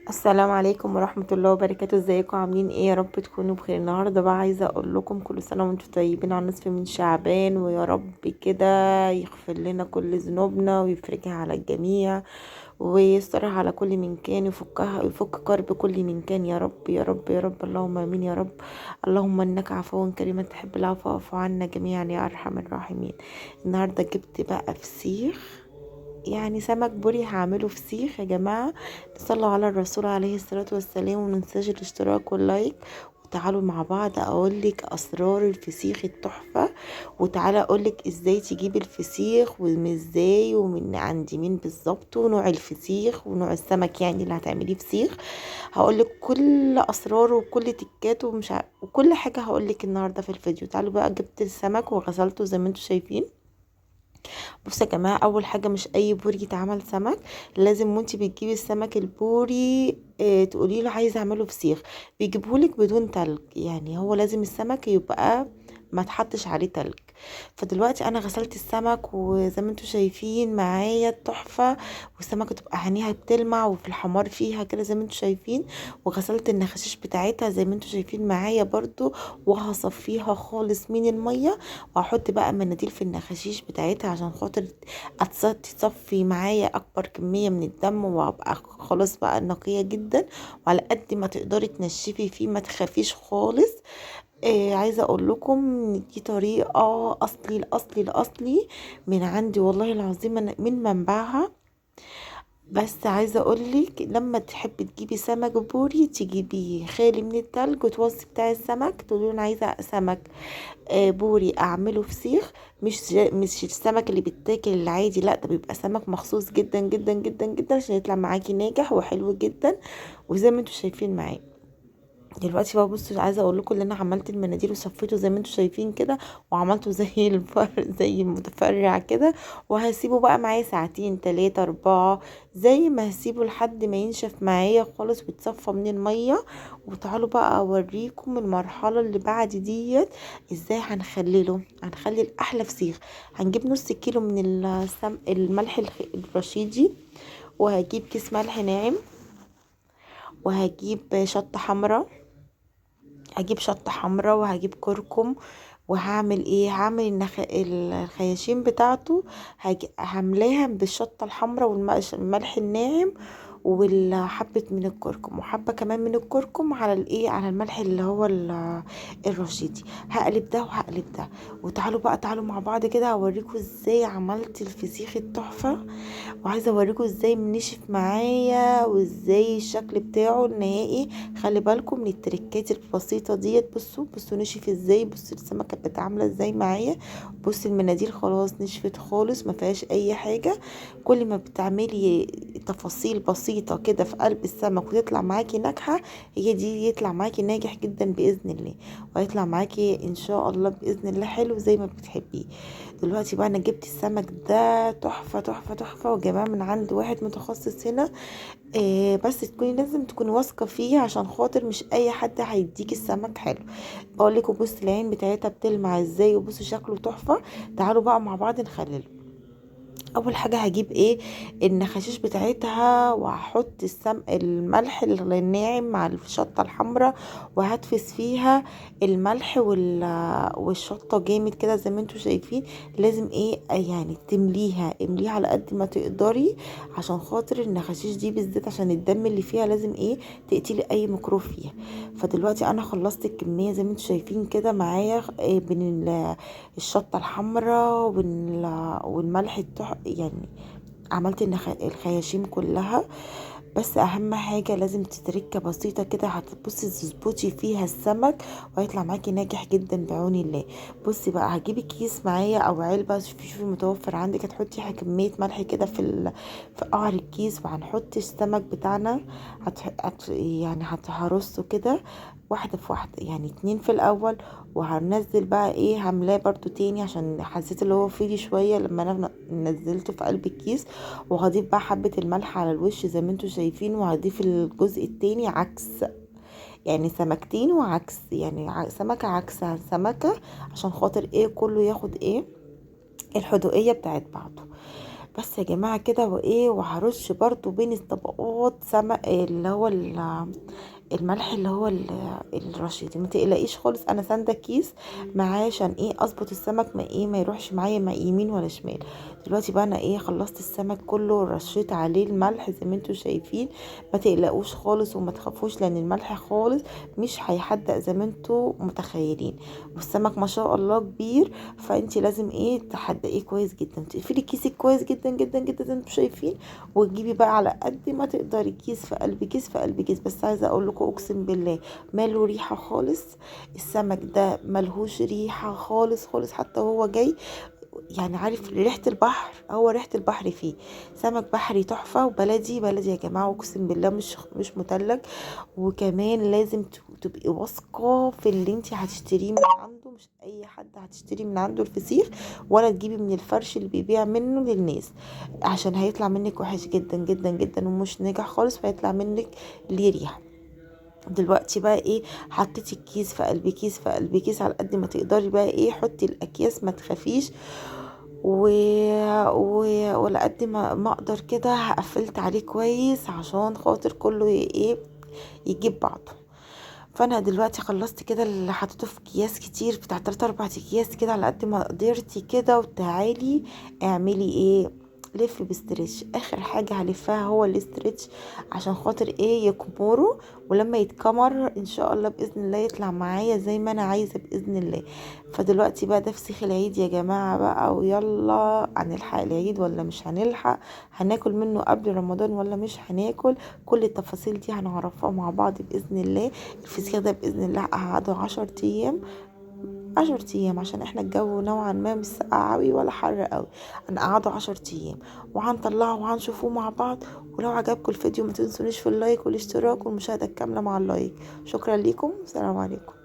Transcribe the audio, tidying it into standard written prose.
السلام عليكم ورحمة الله وبركاته. ازيكم عاملين ايه؟ يا رب تكونوا بخير. النهاردة بقى عايزة اقول لكم كل سنة وانتم طيبين على نصف من شعبان، ويا رب كده يغفر لنا كل ذنوبنا ويفرجها على الجميع ويسترها على كل من كان، يفك كرب كل من كان. يا رب يا رب يا رب، اللهم امين يا رب. اللهم انك عفو كريم تحب العفو فاعف عنا جميعا يا ارحم الراحمين. النهاردة جبت بقى فسيخ، يعني سمك بوري، هعمله فسيخ يا جماعة. صلوا على الرسول عليه الصلاة والسلام، ومننساش الاشتراك واللايك. وتعالوا مع بعض اقولك اسرار الفسيخ التحفة، وتعالى اقولك ازاي تجيب الفسيخ ومن ازاي ومن عند مين بالظبط، ونوع الفسيخ ونوع السمك يعني اللي هتعمليه فسيخ. هقولك كل اسراره وكل تكاته وكل حاجة هقولك النهاردة في الفيديو. تعالوا بقى، جبت السمك وغسلته زي ما انتم شايفين. بصوا يا جماعه، اول حاجه مش اي بوري يتعمل سمك. لازم وانتي بتجيبي السمك البوري تقولي له عايزه اعمله فسيخ، بيجيبهولك بدون تلج. يعني هو لازم السمك يبقى ما تحطش عليه تلج. فدلوقتي انا غسلت السمك وزي ما انتم شايفين معايا تحفه، والسمكه تبقى عينيها بتلمع وفي الحمار فيها كده زي ما انتم شايفين. وغسلت النخاشيش بتاعتها زي ما انتم شايفين معايا برضو، وهصفيها خالص من الميه، وهحط بقى مناديل في النخاشيش بتاعتها عشان خاطر تصفي معايا اكبر كمية من الدم، وابقى خلاص بقى نقية جدا. وعلى قد ما تقدري تنشفي فيه، ما تخافيش خالص. عايزة اقول لكم ان دي طريقة اصلي الاصلي الاصلي من عندي، والله العظيم من منبعها. بس عايزه اقولك لما تحبي تجيبي سمك بوري تجيبيه خالي من التلج، وتوصي بتاع السمك تقولي انا عايزه سمك بوري اعمله فسيخ. مش السمك اللي بيتاكل العادي، لا ده بيبقى سمك مخصوص جدا جدا جدا جدا عشان يطلع معاكي ناجح وحلو جدا. وزي ما انتوا شايفين معايا دلوقتي بقى، بصوا عايزه اقول لكم ان انا عملت المناديل وصفيته زي ما انتم شايفين كده، وعملته زي زي المتفرع كده. وهسيبه بقى معايا ساعتين 3 4، زي ما هسيبه لحد ما ينشف معايا خالص ويتصفى من الميه. وتعالوا بقى اوريكم المرحله اللي بعد ديت ازاي هنخلي الاحلى فسيخ. هنجيب نص كيلو من الملح الرشيدي، وهجيب كيس ملح ناعم، وهجيب شطه حمراء، هجيب شطة حمراء، وهجيب كركم. وهعمل ايه؟ هعمل الخياشيم بتاعته. هملاها بالشطة الحمراء والملح الناعم والحبة من الكركم، وحبة كمان من الكركم على الايه، على الملح اللي هو الرشيدي. هقلب ده وهقلب ده. وتعالوا بقى، تعالوا مع بعض كده اوريكم ازاي عملت الفسيخ التحفة. وعايزه اوريكم ازاي منشف معايا وازاي الشكل بتاعه النهائي. خلي بالكم من التركات البسيطه ديت. بصوا بصوا نشف ازاي، بصوا السمكه كانت عامله ازاي معايا. بصوا المناديل خلاص نشفت خالص، ما فيهاش اي حاجه. كل ما بتعملي تفاصيل بسيطه كده في قلب السمك وتطلع معاكي ناجحه، هي دي يطلع معاكي ناجح جدا باذن الله. وهيطلع معاكي ان شاء الله باذن الله حلو زي ما بتحبيه. دلوقتي بقى انا جبت السمك ده تحفه تحفه تحفه، وجايباه من عند واحد متخصص هنا. بس لازم تكوني واثقه فيه، عشان خاطر مش اي حد هيديك السمك حلو. بقول لكم بص العين بتاعتها بتلمع ازاي، وبصوا شكله تحفه. تعالوا بقى مع بعض نخلله. اول حاجه هجيب ايه؟ النخاشيش بتاعتها، وهحط الملح الناعم مع الشطه الحمراء، وهتفس فيها الملح والشطه جامد كده زي ما انتوا شايفين. لازم ايه يعني امليها على قد ما تقدري، عشان خاطر النخاشيش دي بالذات عشان الدم اللي فيها لازم ايه تقتلي اي ميكروب فيها. فدلوقتي انا خلصت الكميه زي ما انتوا شايفين كده معايا، بين الشطه الحمراء والملح يعني عملت الخياشيم كلها. بس اهم حاجة لازم تتركة بسيطة كده هتبصي تظبطي فيها السمك، وهيطلع معاكي ناجح جدا بعون الله. بصي بقى، هتجيبي كيس معايا او علبة، شوفي متوفر عندك، هتحطي كمية ملح كده في قعر الكيس، وهنحط السمك بتاعنا. يعني هرصه كده واحدة في واحدة، يعني 2 في الاول. وهنزل بقى ايه، هملاه برضو تاني عشان حسيت اللي هو فيلي شوية لما انا نزلته في قلب الكيس. وهضيف بقى حبة الملح على الوش زي ما انتوا شايفين، وهضيف الجزء التاني عكس، يعني سمكتين وعكس، يعني سمكة عكس سمكة، عشان خاطر ايه كله ياخد ايه الحدوقية بتاعت بعضه. بس يا جماعة كده وايه، وهرش برضو بين الطبقات سمك اللي هو الملح اللي هو الرشيد. ما تقلقيش خالص، انا سانده كيس معاه عشان ايه اظبط السمك ما يروحش معايا يمين ولا شمال. دلوقتي بقى انا ايه خلصت السمك كله، رشيت عليه الملح زي ما انتوا شايفين. ما تقلقوش خالص وما تخافوش، لان الملح خالص مش هيحدق زي ما انتوا متخيلين. والسمك ما شاء الله كبير، فانت لازم ايه تحدقيه كويس جدا، تقفلي كيسك كويس جدا جدا جدا زي ما انتوا شايفين. وتجيبي بقى على قد ما تقدري كيس في قلب كيس في قلب كيس. بس عايزه اقول لكم اقسم بالله ماله ريحه خالص، السمك ده ملهوش ريحه خالص خالص حتى وهو جاي. يعني عارف ريحه البحر، هو ريحه البحر فيه. سمك بحري تحفه وبلدي بلدي يا جماعه، اقسم بالله مش متلج. وكمان لازم تبقي واثقه في اللي انت هتشتريه من عنده، مش اي حد هتشتري من عنده الفسيخ، ولا تجيبي من الفرش اللي بيبيع منه للناس، عشان هيطلع منك وحش جدا جدا جدا ومش ناجح خالص، فيطلع منك ليه ريحه. دلوقتي بقى ايه، حطيتي الكيس في قلب كيس في قلب كيس على قد ما تقدري، بقى ايه حطي الاكياس ما تخافيش. و... ولا قد ما اقدر كده قفلت عليه كويس عشان خاطر كله ايه يجيب بعضه. فانا دلوقتي خلصت كده اللي حطيته في اكياس كتير بتاع 3 4 اكياس كده على قد ما قدرتي كده. وتعالي اعملي ايه، لف بستريتش. اخر حاجة هلفها هو الاستريتش عشان خاطر ايه يكمروا، ولما يتكمر ان شاء الله باذن الله يطلع معايا زي ما انا عايزة باذن الله. فدلوقتي بقى ده فسيخ العيد يا جماعة بقى، ويلا هنلحق العيد ولا مش هنلحق، هناكل منه قبل رمضان ولا مش هناكل. كل التفاصيل دي هنعرفها مع بعض باذن الله. الفسيخ ده باذن الله هقعده 10 ايام، 10 ايام عشان احنا الجو نوعا ما مش ساقع قوي ولا حر قوي. هنقعده 10 ايام وهنطلعه وهنشوفوه مع بعض. ولو عجبكم الفيديو ما تنسونيش في اللايك والاشتراك والمشاهدة الكاملة مع اللايك. شكرا لكم، سلام عليكم.